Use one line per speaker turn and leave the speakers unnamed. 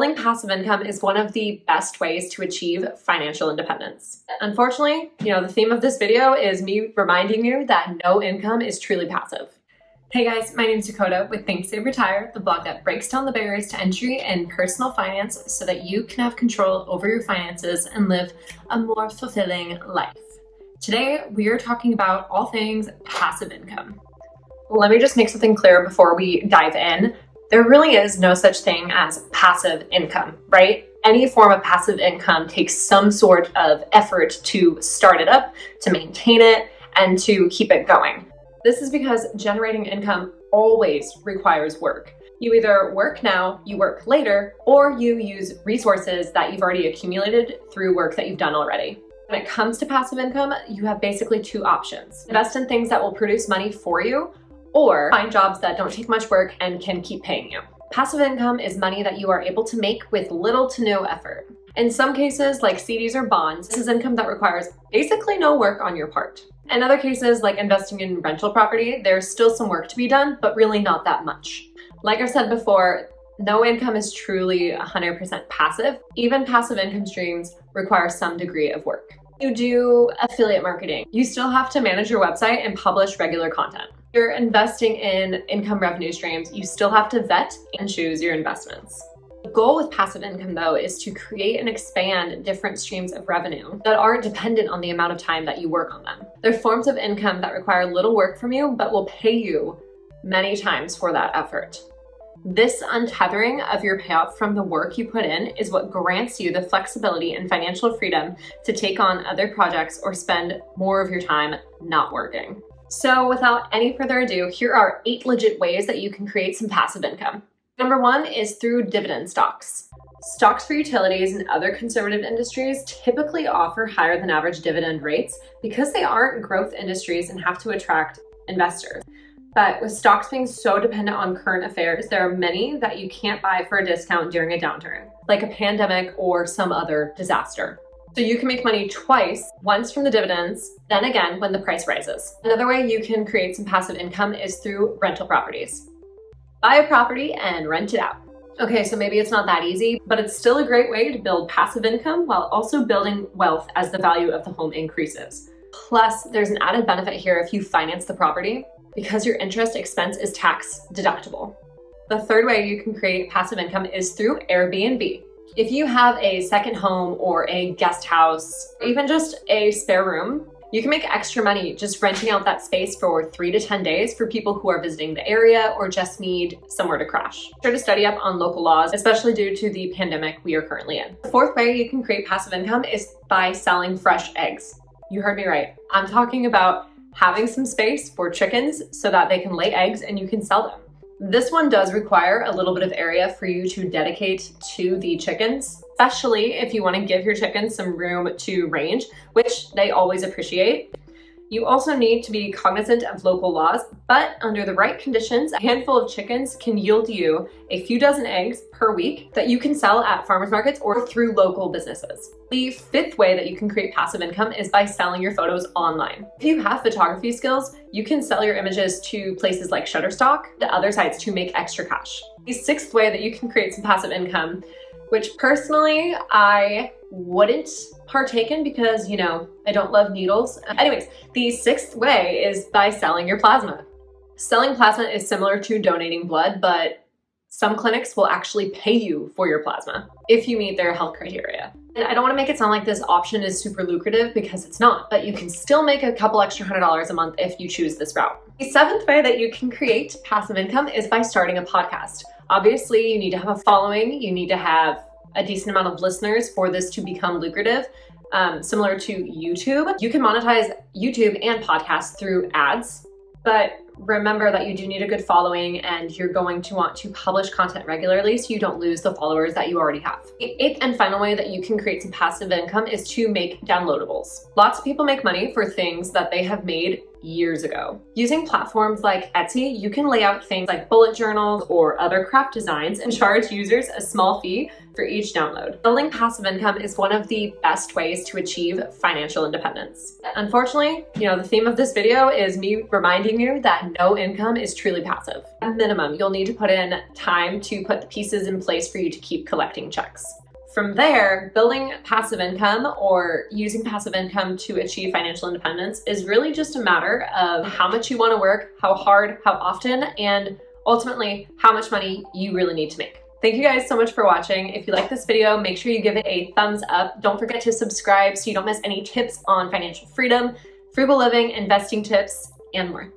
Building passive income is one of the best ways to achieve financial independence. Unfortunately, the theme of this video is me reminding you that no income is truly passive. Hey guys, my name is Dakota with Think Save Retire, the blog that breaks down the barriers to entry in personal finance so that you can have control over your finances and live a more fulfilling life. Today, we are talking about all things passive income. Let me just make something clear before we dive in. There really is no such thing as passive income, right? Any form of passive income takes some sort of effort to start it up, to maintain it, and to keep it going. This is because generating income always requires work. You either work now, you work later, or you use resources that you've already accumulated through work that you've done already. When it comes to passive income, you have basically two options. Invest in things that will produce money for you, or find jobs that don't take much work and can keep paying you. Passive income is money that you are able to make with little to no effort. In some cases, like CDs or bonds, this is income that requires basically no work on your part. In other cases, like investing in rental property, there's still some work to be done, but really not that much. Like I've said before, no income is truly 100% passive. Even passive income streams require some degree of work. You do affiliate marketing. You still have to manage your website and publish regular content. You're investing in income revenue streams, you still have to vet and choose your investments. The goal with passive income, though, is to create and expand different streams of revenue that aren't dependent on the amount of time that you work on them. They're forms of income that require little work from you, but will pay you many times for that effort. This untethering of your payout from the work you put in is what grants you the flexibility and financial freedom to take on other projects or spend more of your time not working. So without any further ado, here are 8 legit ways that you can create some passive income. Number 1 is through dividend stocks. Stocks for utilities and other conservative industries typically offer higher than average dividend rates because they aren't growth industries and have to attract investors. But with stocks being so dependent on current affairs, there are many that you can't buy for a discount during a downturn, like a pandemic or some other disaster. So you can make money twice, once from the dividends, then again when the price rises. Another way you can create some passive income is through rental properties. Buy a property and rent it out. Okay, so maybe it's not that easy, but it's still a great way to build passive income while also building wealth as the value of the home increases. Plus, there's an added benefit here if you finance the property because your interest expense is tax deductible. The third way you can create passive income is through Airbnb. If you have a second home or a guest house, or even just a spare room, you can make extra money just renting out that space for 3 to 10 days for people who are visiting the area or just need somewhere to crash. Be sure to study up on local laws, especially due to the pandemic we are currently in. The fourth way you can create passive income is by selling fresh eggs. You heard me right. I'm talking about having some space for chickens so that they can lay eggs and you can sell them. This one does require a little bit of area for you to dedicate to the chickens, especially if you want to give your chickens some room to range, which they always appreciate. You also need to be cognizant of local laws, but under the right conditions, a handful of chickens can yield you a few dozen eggs per week that you can sell at farmers markets or through local businesses. The fifth way that you can create passive income is by selling your photos online. If you have photography skills, you can sell your images to places like Shutterstock, to other sites to make extra cash. The sixth way that you can create some passive income, which personally I wouldn't partake in because, I don't love needles. Anyways, the sixth way is by selling your plasma. Selling plasma is similar to donating blood, but some clinics will actually pay you for your plasma if you meet their health criteria. And I don't want to make it sound like this option is super lucrative because it's not, but you can still make a couple extra $100 a month if you choose this route. The seventh way that you can create passive income is by starting a podcast. Obviously, you need to have a following, you need to have a decent amount of listeners for this to become lucrative. Similar to YouTube, you can monetize YouTube and podcasts through ads, but remember that you do need a good following and you're going to want to publish content regularly so you don't lose the followers that you already have. The eighth and final way that you can create some passive income is to make downloadables. Lots of people make money for things that they have made years ago. Using platforms like Etsy, you can lay out things like bullet journals or other craft designs and charge users a small fee for each download. Building passive income is one of the best ways to achieve financial independence. Unfortunately, the theme of this video is me reminding you that no income is truly passive. At minimum, you'll need to put in time to put the pieces in place for you to keep collecting checks. From there, building passive income or using passive income to achieve financial independence is really just a matter of how much you want to work, how hard, how often, and ultimately how much money you really need to make. Thank you guys so much for watching. If you like this video, make sure you give it a thumbs up. Don't forget to subscribe so you don't miss any tips on financial freedom, frugal living, investing tips, and more.